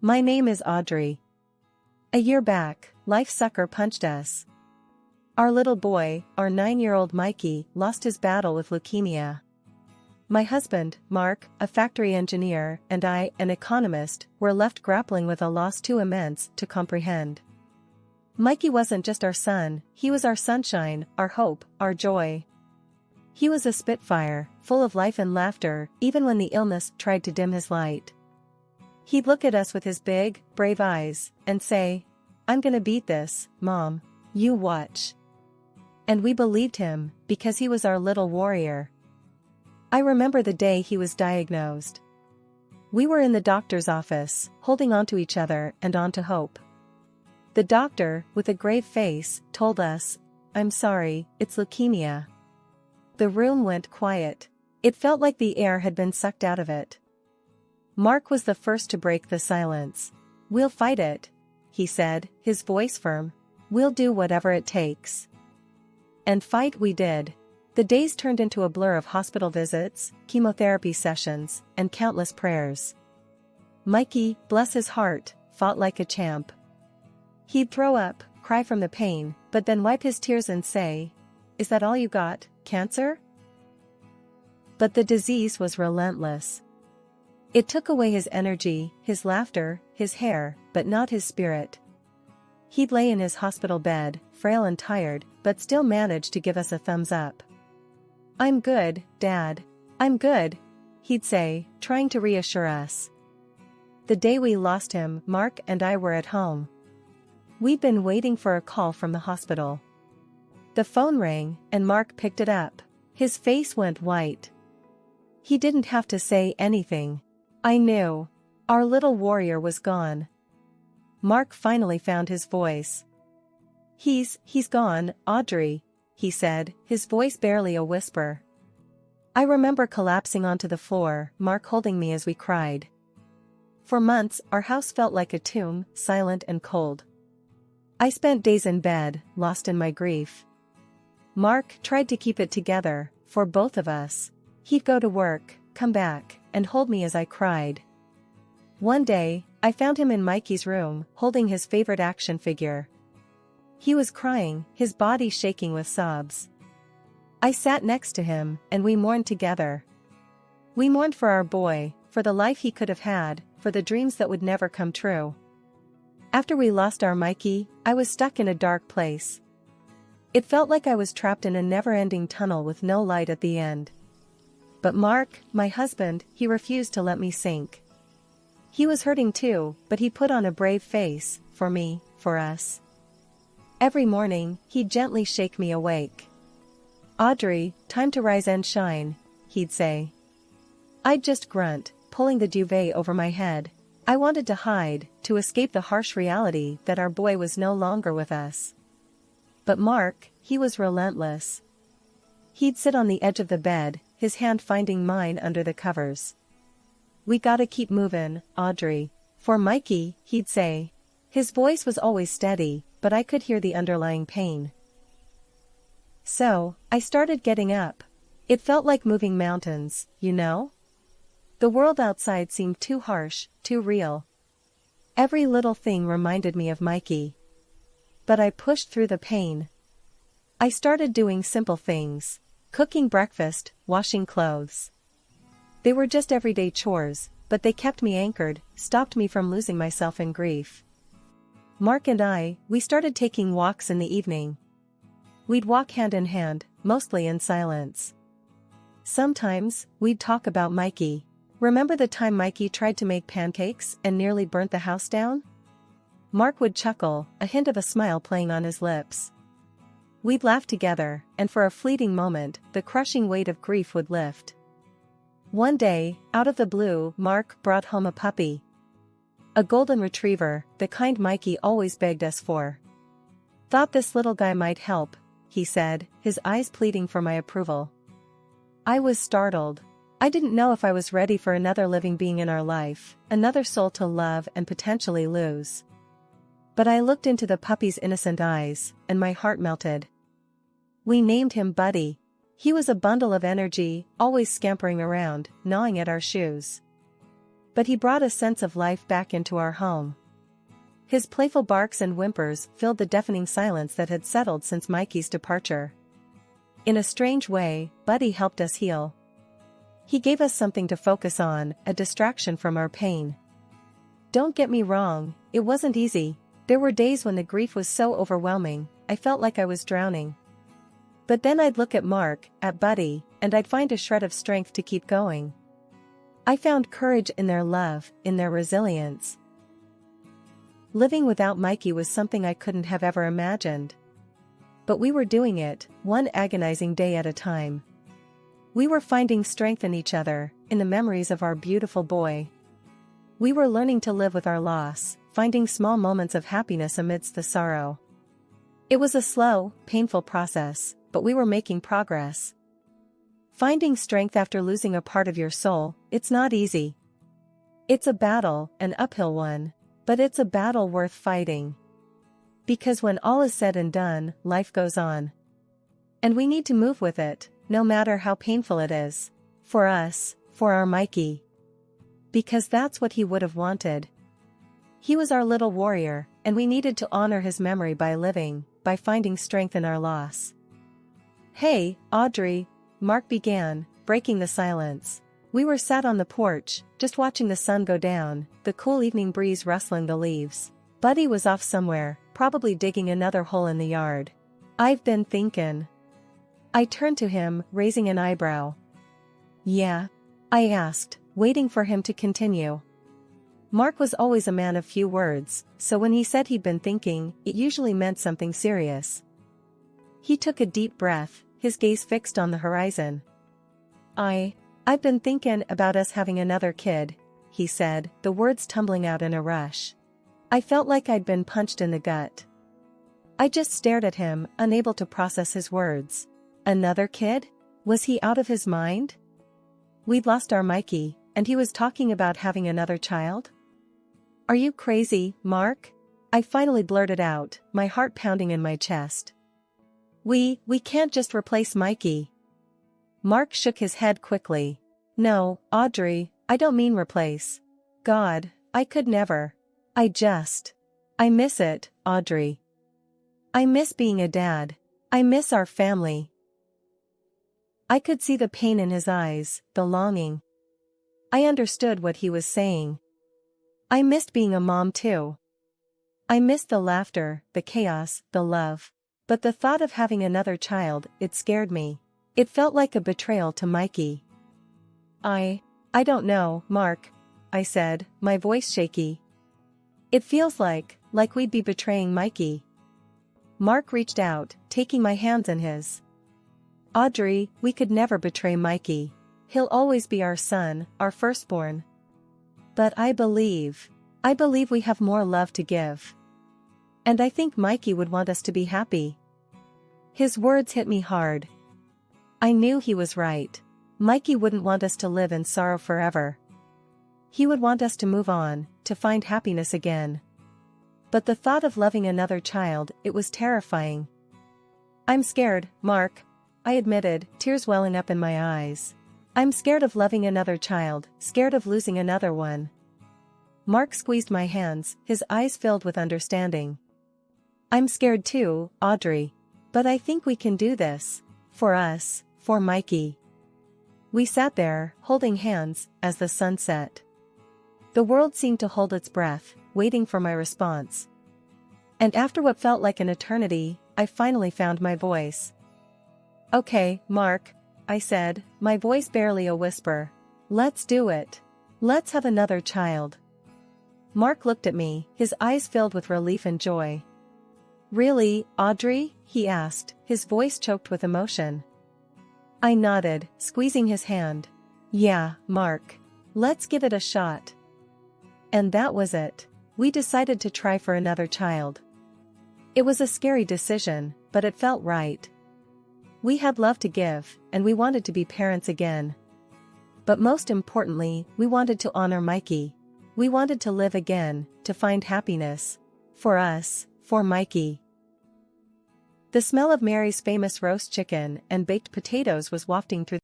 My name is Audrey. A year back, life sucker punched us. Our little boy, our 9-year-old Mikey, lost his battle with leukemia. My husband, Mark, a factory engineer, and I, an economist, were left grappling with a loss too immense to comprehend. Mikey wasn't just our son, he was our sunshine, our hope, our joy. He was a spitfire, full of life and laughter, even when the illness tried to dim his light. He'd look at us with his big, brave eyes, and say, "I'm gonna beat this, Mom. You watch." And we believed him, because he was our little warrior. I remember the day he was diagnosed. We were in the doctor's office, holding on to each other and on to hope. The doctor, with a grave face, told us, "I'm sorry, it's leukemia." The room went quiet. It felt like the air had been sucked out of it. Mark was the first to break the silence. "We'll fight it," he said, his voice firm. "We'll do whatever it takes." And fight we did. The days turned into a blur of hospital visits, chemotherapy sessions, and countless prayers. Mikey, bless his heart, fought like a champ. He'd throw up, cry from the pain, but then wipe his tears and say, "Is that all you got, cancer?" But the disease was relentless. It took away his energy, his laughter, his hair, but not his spirit. He'd lay in his hospital bed, frail and tired, but still managed to give us a thumbs up. "I'm good, Dad. I'm good," he'd say, trying to reassure us. The day we lost him, Mark and I were at home. We'd been waiting for a call from the hospital. The phone rang, and Mark picked it up. His face went white. He didn't have to say anything. I knew. Our little warrior was gone. Mark finally found his voice. He's gone, Audrey," he said, his voice barely a whisper. I remember collapsing onto the floor, Mark holding me as we cried. For months, our house felt like a tomb, silent and cold. I spent days in bed, lost in my grief. Mark tried to keep it together, for both of us. He'd go to work, come back, and hold me as I cried. One day, I found him in Mikey's room, holding his favorite action figure. He was crying, his body shaking with sobs. I sat next to him, and we mourned together. We mourned for our boy, for the life he could have had, for the dreams that would never come true. After we lost our Mikey, I was stuck in a dark place. It felt like I was trapped in a never-ending tunnel with no light at the end. But Mark, my husband, he refused to let me sink. He was hurting too, but he put on a brave face, for me, for us. Every morning, he'd gently shake me awake. "Audrey, time to rise and shine," he'd say. I'd just grunt, pulling the duvet over my head. I wanted to hide, to escape the harsh reality that our boy was no longer with us. But Mark, he was relentless. He'd sit on the edge of the bed, his hand finding mine under the covers. "We gotta keep movin', Audrey. For Mikey," he'd say. His voice was always steady, but I could hear the underlying pain. So, I started getting up. It felt like moving mountains, you know? The world outside seemed too harsh, too real. Every little thing reminded me of Mikey. But I pushed through the pain. I started doing simple things. Cooking breakfast, washing clothes. They were just everyday chores, but they kept me anchored, stopped me from losing myself in grief. Mark and I, we started taking walks in the evening. We'd walk hand in hand, mostly in silence. Sometimes, we'd talk about Mikey. Remember the time Mikey tried to make pancakes and nearly burnt the house down? Mark would chuckle, a hint of a smile playing on his lips. We'd laugh together, and for a fleeting moment, the crushing weight of grief would lift. One day, out of the blue, Mark brought home a puppy. A golden retriever, the kind Mikey always begged us for. "Thought this little guy might help," he said, his eyes pleading for my approval. I was startled. I didn't know if I was ready for another living being in our life, another soul to love and potentially lose. But I looked into the puppy's innocent eyes, and my heart melted. We named him Buddy. He was a bundle of energy, always scampering around, gnawing at our shoes. But he brought a sense of life back into our home. His playful barks and whimpers filled the deafening silence that had settled since Mikey's departure. In a strange way, Buddy helped us heal. He gave us something to focus on, a distraction from our pain. Don't get me wrong, it wasn't easy. There were days when the grief was so overwhelming, I felt like I was drowning. But then I'd look at Mark, at Buddy, and I'd find a shred of strength to keep going. I found courage in their love, in their resilience. Living without Mikey was something I couldn't have ever imagined. But we were doing it, one agonizing day at a time. We were finding strength in each other, in the memories of our beautiful boy. We were learning to live with our loss, finding small moments of happiness amidst the sorrow. It was a slow, painful process, but we were making progress. Finding strength after losing a part of your soul, it's not easy. It's a battle, an uphill one, but it's a battle worth fighting. Because when all is said and done, life goes on. And we need to move with it, no matter how painful it is. For us, for our Mikey. Because that's what he would have wanted. He was our little warrior, and we needed to honor his memory by living, by finding strength in our loss. Hey, Audrey, Mark began, breaking the silence. We were sat on the porch, just watching the sun go down, the cool evening breeze rustling the leaves. Buddy was off somewhere, probably digging another hole in the yard. I've been thinkin'. I turned to him, raising an eyebrow. Yeah? I asked, waiting for him to continue. Mark was always a man of few words, so when he said he'd been thinking, it usually meant something serious. He took a deep breath, his gaze fixed on the horizon. I've been thinkin' about us having another kid, he said, the words tumbling out in a rush. I felt like I'd been punched in the gut. I just stared at him, unable to process his words. Another kid? Was he out of his mind? We'd lost our Mikey, and he was talking about having another child? Are you crazy, Mark? I finally blurted out, my heart pounding in my chest. We can't just replace Mikey. Mark shook his head quickly. No, Audrey, I don't mean replace. God, I could never. I miss it, Audrey. I miss being a dad. I miss our family. I could see the pain in his eyes, the longing. I understood what he was saying. I missed being a mom too. I missed the laughter, the chaos, the love. But the thought of having another child, it scared me. It felt like a betrayal to Mikey. I don't know, Mark, I said, my voice shaky. It feels like we'd be betraying Mikey. Mark reached out, taking my hands in his. Audrey, we could never betray Mikey. He'll always be our son, our firstborn. But I believe we have more love to give. And I think Mikey would want us to be happy. His words hit me hard. I knew he was right. Mikey wouldn't want us to live in sorrow forever. He would want us to move on, to find happiness again. But the thought of loving another child, it was terrifying. I'm scared, Mark, I admitted, tears welling up in my eyes. I'm scared of loving another child, scared of losing another one. Mark squeezed my hands, his eyes filled with understanding. I'm scared too, Audrey. But I think we can do this. For us, for Mikey. We sat there, holding hands, as the sun set. The world seemed to hold its breath, waiting for my response. And after what felt like an eternity, I finally found my voice. Okay, Mark, I said, my voice barely a whisper. Let's do it. Let's have another child. Mark looked at me, his eyes filled with relief and joy. Really, Audrey? He asked, his voice choked with emotion. I nodded, squeezing his hand. Yeah, Mark. Let's give it a shot. And that was it. We decided to try for another child. It was a scary decision, but it felt right. We had love to give, and we wanted to be parents again. But most importantly, we wanted to honor Mikey. We wanted to live again, to find happiness. For us, for Mikey. The smell of Mary's famous roast chicken and baked potatoes was wafting through